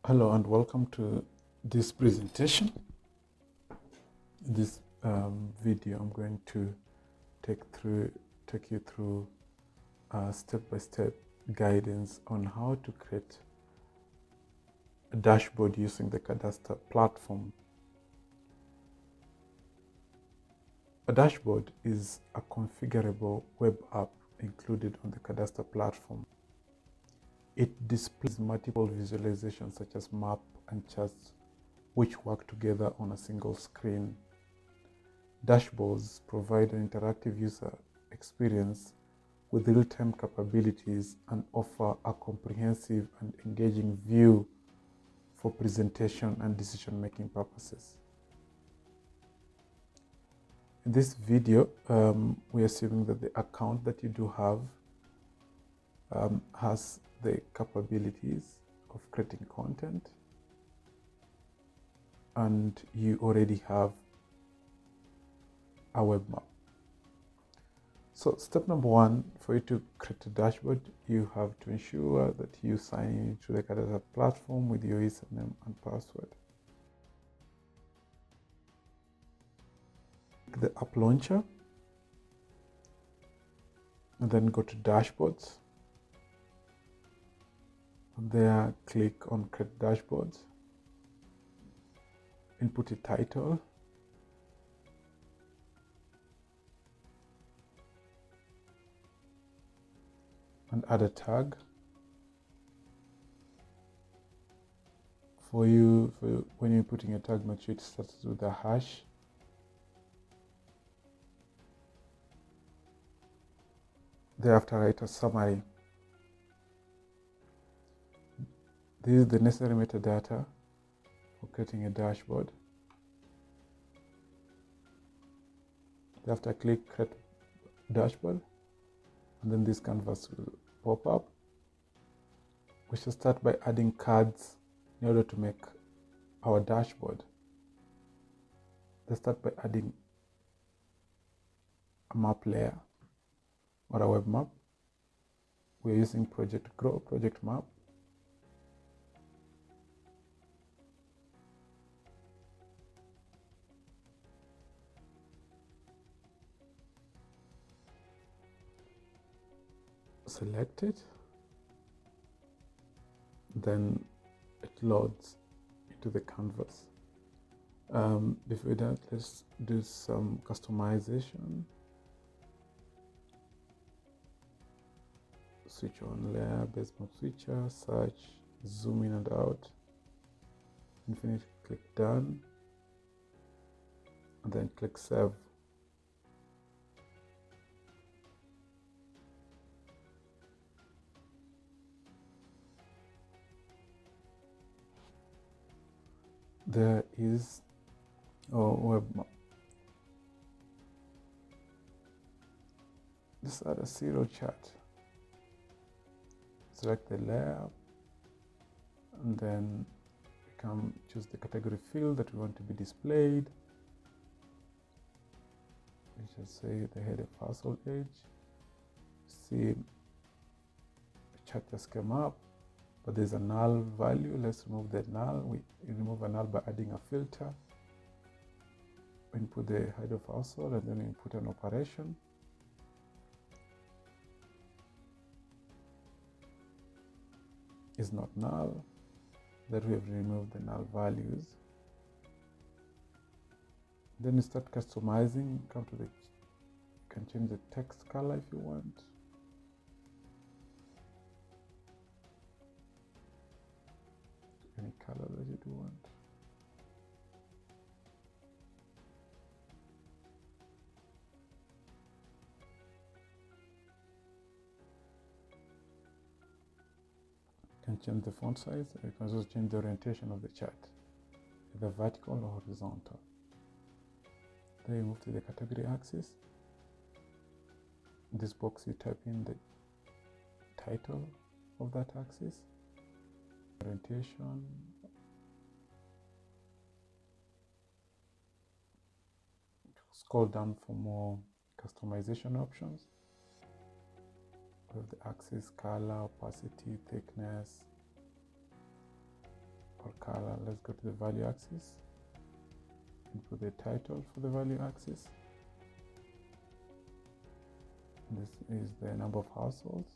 Hello and welcome to this presentation. In this video, I'm going to take you through step-by-step guidance on how to create a dashboard using the Cadastre platform. A dashboard is a configurable web app included on the Cadastre platform. It displays multiple visualizations such as map and charts which work together on a single screen. Dashboards provide an interactive user experience with real-time capabilities and offer a comprehensive and engaging view for presentation and decision-making purposes. In this video, we're assuming that the account that you do have has the capabilities of creating content, and you already have a web map. So step number one, for you to create a dashboard, you have to ensure that you sign into the Cadastre platform with your username and password. Click the app launcher and then go to dashboards. From there, click on create dashboards. Input a title. And add a tag. For when you're putting a tag, make sure it starts with a hash. Thereafter, write a summary. This is the necessary metadata for creating a dashboard. Thereafter, click create dashboard, and then this canvas will pop up. We should start by adding cards in order to make our dashboard. Let's start by adding a map layer or a web map. We're using Project Grow, Project Map. Select it, then it loads into the canvas. Before that, let's do some customization. Switch on layer, base map switcher, search, zoom in and out, and finish. Click done, and then click save. There is our web map. Let's add a serial chart. Select the layer, and then we can choose the category field that we want to be displayed. We should say the header household age. See, the chart just came up, but there's a null value. Let's remove the null. We remove a null by adding a filter. We input the head of household, and then we input an operation. Is not null. That we have removed the null values. Then you start customizing. Come to you can change the text color if you want. Any color that you do want. You can change the font size. You can also change the orientation of the chart, either vertical or horizontal. Then you move to the category axis. In this box, you type in the title of that axis, orientation, scroll down for more customization options. We have the axis, color, opacity, thickness, or color. Let's go to the value axis and put the title for the value axis. This is the number of households.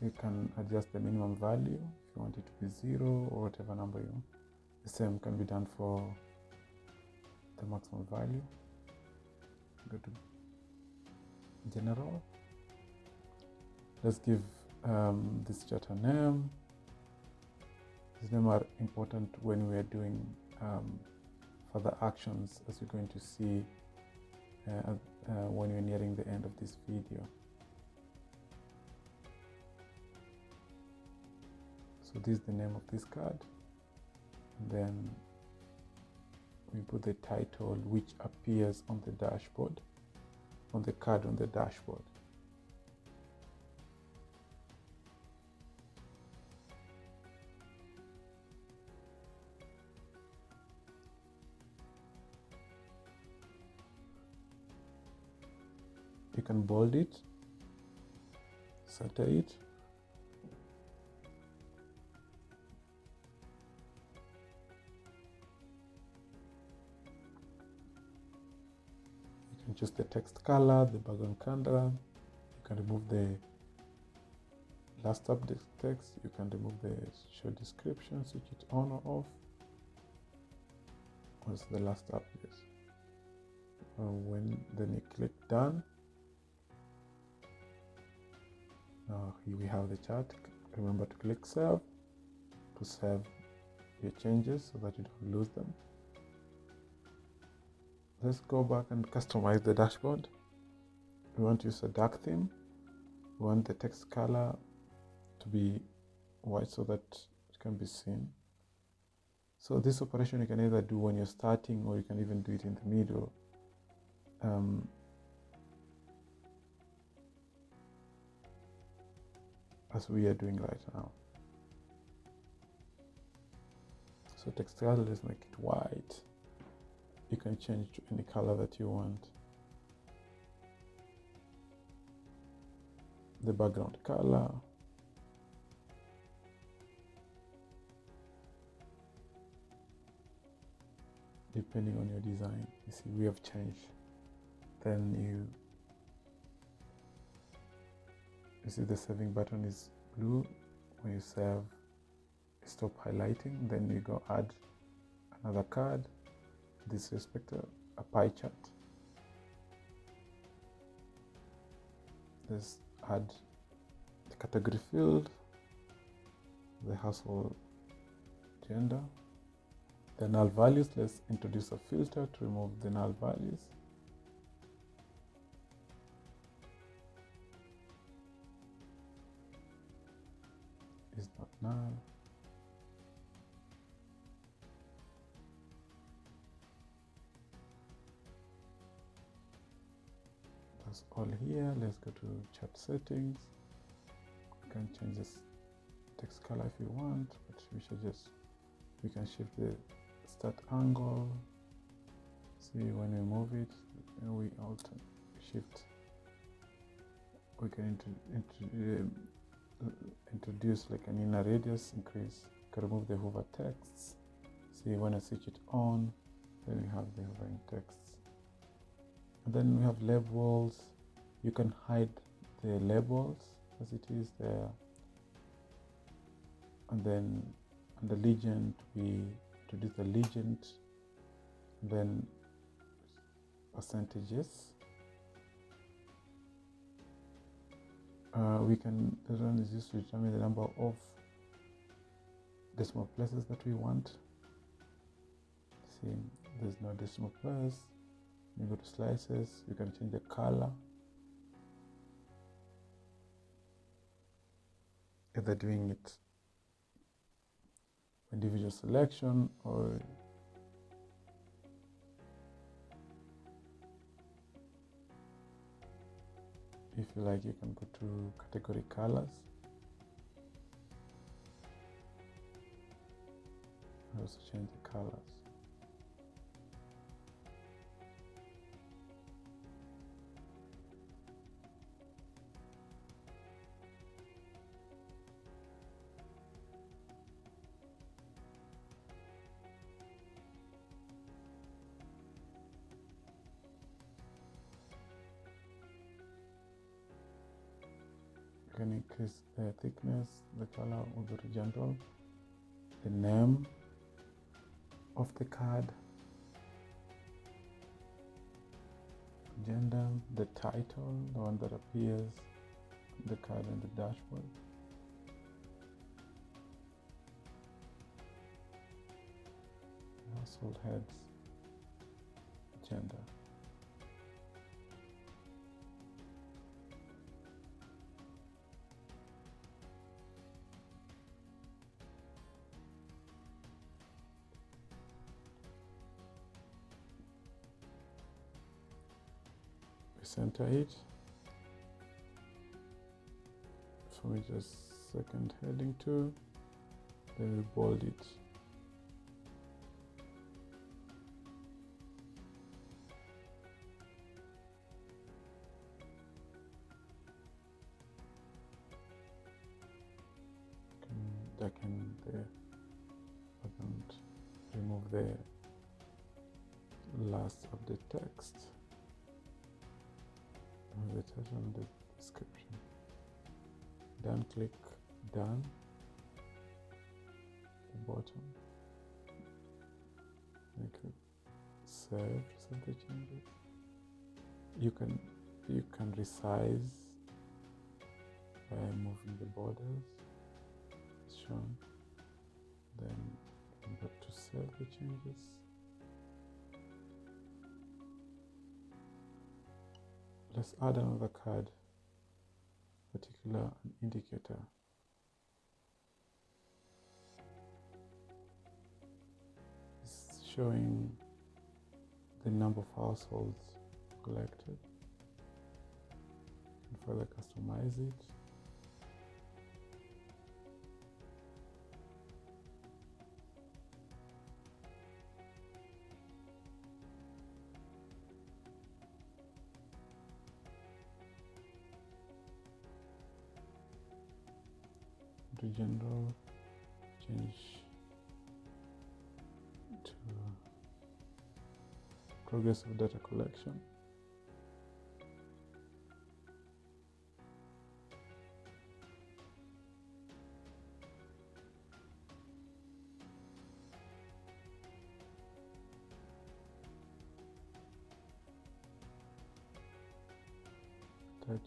You can adjust the minimum value if you want it to be 0 or whatever number you want. The same can be done for the maximum value. Go to general. Let's give this chart a name. These names are important when we are doing further actions, as you're going to see when we're nearing the end of this video. So this is the name of this card, and then we put the title which appears on the dashboard, on the card on the dashboard. You can bold it, center it, choose the text color, the background color. You can remove the last update text. You can remove the show description, switch it on or off. What's the last update? Then you click done. Now here we have the chart. Remember to click save to save your changes so that you don't lose them. Let's go back and customize the dashboard. We want to use a dark theme. We want the text color to be white so that it can be seen. So this operation you can either do when you're starting, or you can even do it in the middle. As we are doing right now. So text color, let's make it white. You can change to any color that you want. The background color. Depending on your design. You see, we have changed. Then you see the saving button is blue. When you save, stop highlighting. Then you go add another card. This respect a pie chart. Let's add the category field, the household gender, the null values. Let's introduce a filter to remove the null values. It's not null. That's all here. Let's go to chart settings. You can change this text color if you want, but we can shift the start angle. See, when we move it, and we shift. We can introduce like an inner radius increase. You can remove the hover texts. See, when I switch it on, then we have the hovering texts. And then we have labels. You can hide the labels as it is there. And then under legend, we introduce the legend, then percentages. This one is used to determine the number of decimal places that we want. See, there's no decimal place. You go to slices, you can change the color. Either doing it individual selection, or if you like, you can go to category colors. also change the colors. You can increase the thickness, the color of the horizontal, the name of the card, agenda, the title, the one that appears on the card and the dashboard. Household heads, agenda. Center it. So we just second heading 2, then we bold it. Darken the background, remove the last of the text. The title and the description. Then click done. The bottom. Then click save the changes. You can resize by moving the borders. It's shown. Then come back to save the changes. Let's add another card, particular indicator. It's showing the number of households collected. You can further customize it. To general, change to progress of data collection. Title.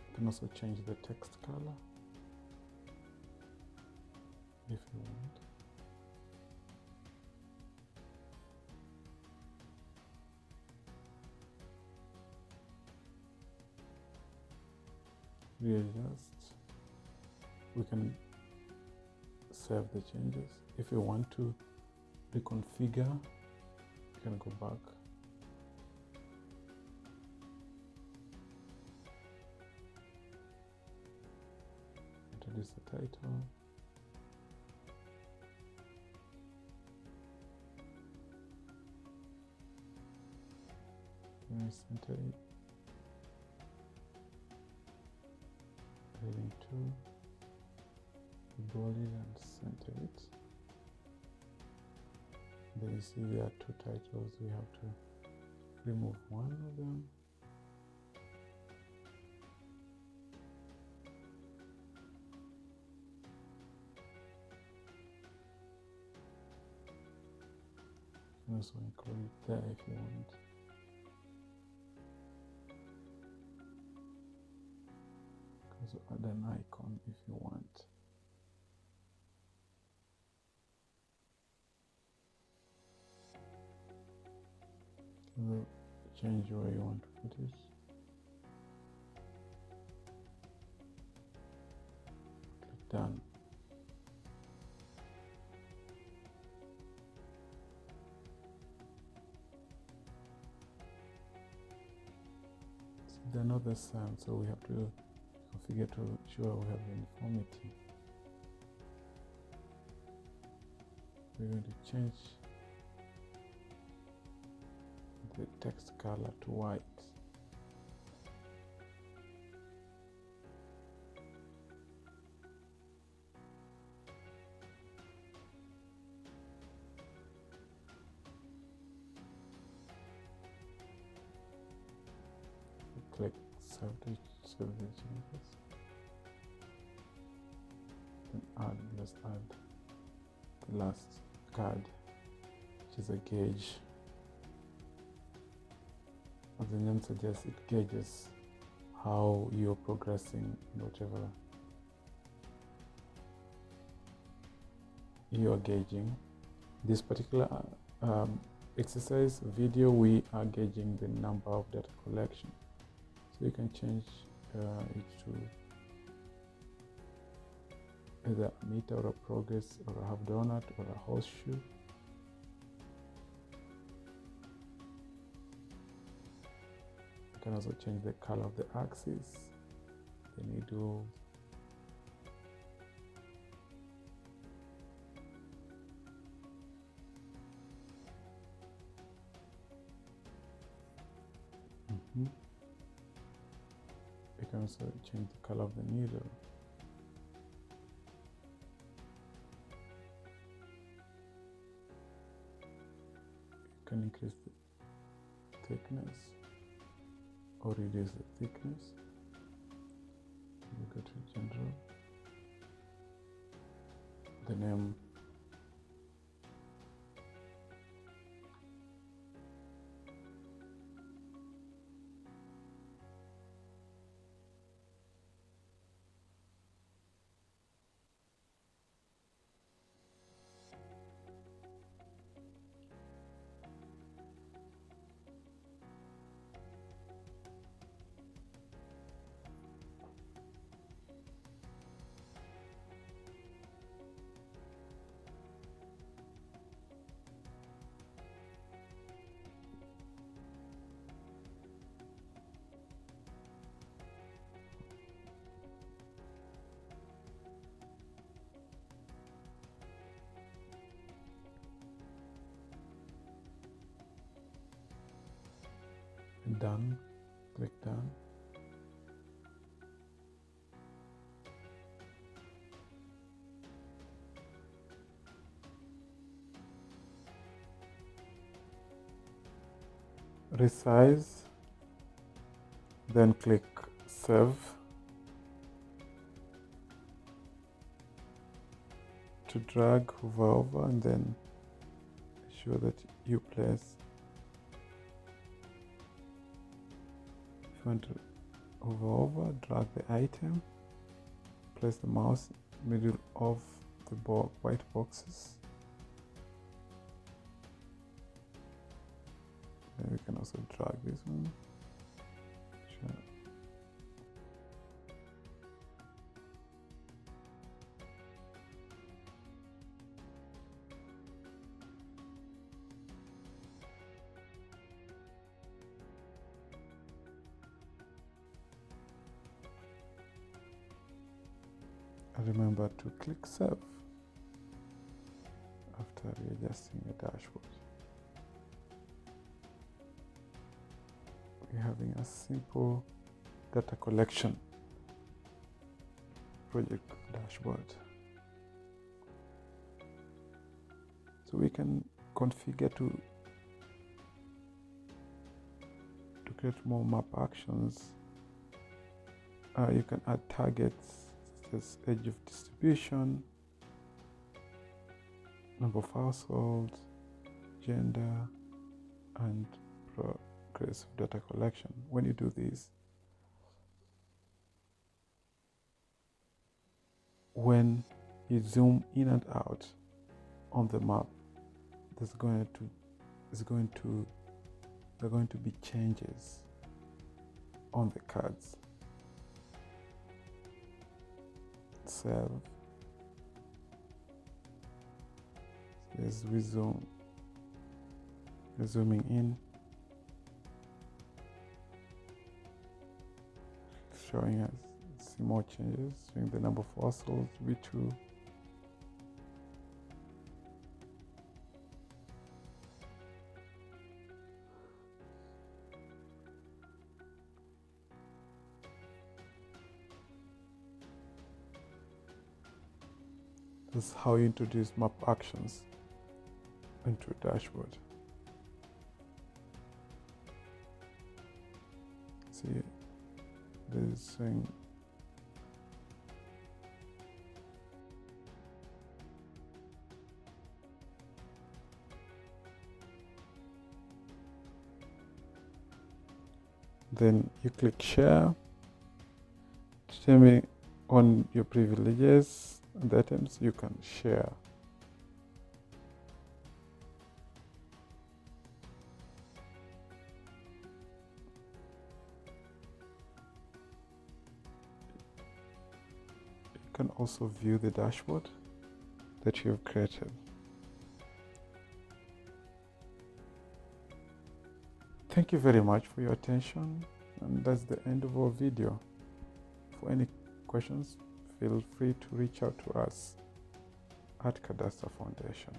You can also change the text color if you want. Readjust. We can save the changes. If you want to reconfigure, you can go back. Introduce the title. Center it. Heading 2. Bold it and center it. Then you see there are 2 titles. We have to remove one of them. You can also include it there if you want. Also add an icon if you want. You will change where you want to put it. Click done. they're not the same, so we have to configure to ensure we have uniformity. We're going to change the text color to white. Click save the changes. Then let's add the last card, which is a gauge. As the name suggests, it gauges how you're progressing in whatever you're gauging. This particular exercise video, we are gauging the number of data collection. So you can change it to either a meter or a progress or a half donut or a horseshoe. You can also change the color of the axis, the needle. You can also change the color of the needle. You can increase the thickness or reduce the thickness. You go to general, the name, done, click done. Resize, then click save. To drag, hover over, and then ensure that you place. If you want to hover over, drag the item, place the mouse middle of the white boxes. Then we can also drag this one. Sure. Remember to click save after readjusting the dashboard. We're having a simple data collection project dashboard. So we can configure to create more map actions. You can add targets, as age of distribution, number of households, gender, and progress of data collection. When you do this, when you zoom in and out on the map, there are going to be changes on the cards. Save. As we zoom, we're zooming in. showing us, see more changes, showing the number of households, V2. This is how you introduce map actions into a dashboard. See, this is saying then you click share, determine on your privileges and the items you can share. You can also view the dashboard that you've created. Thank you very much for your attention, and that's the end of our video. For any questions, feel free to reach out to us at Cadastre Foundation.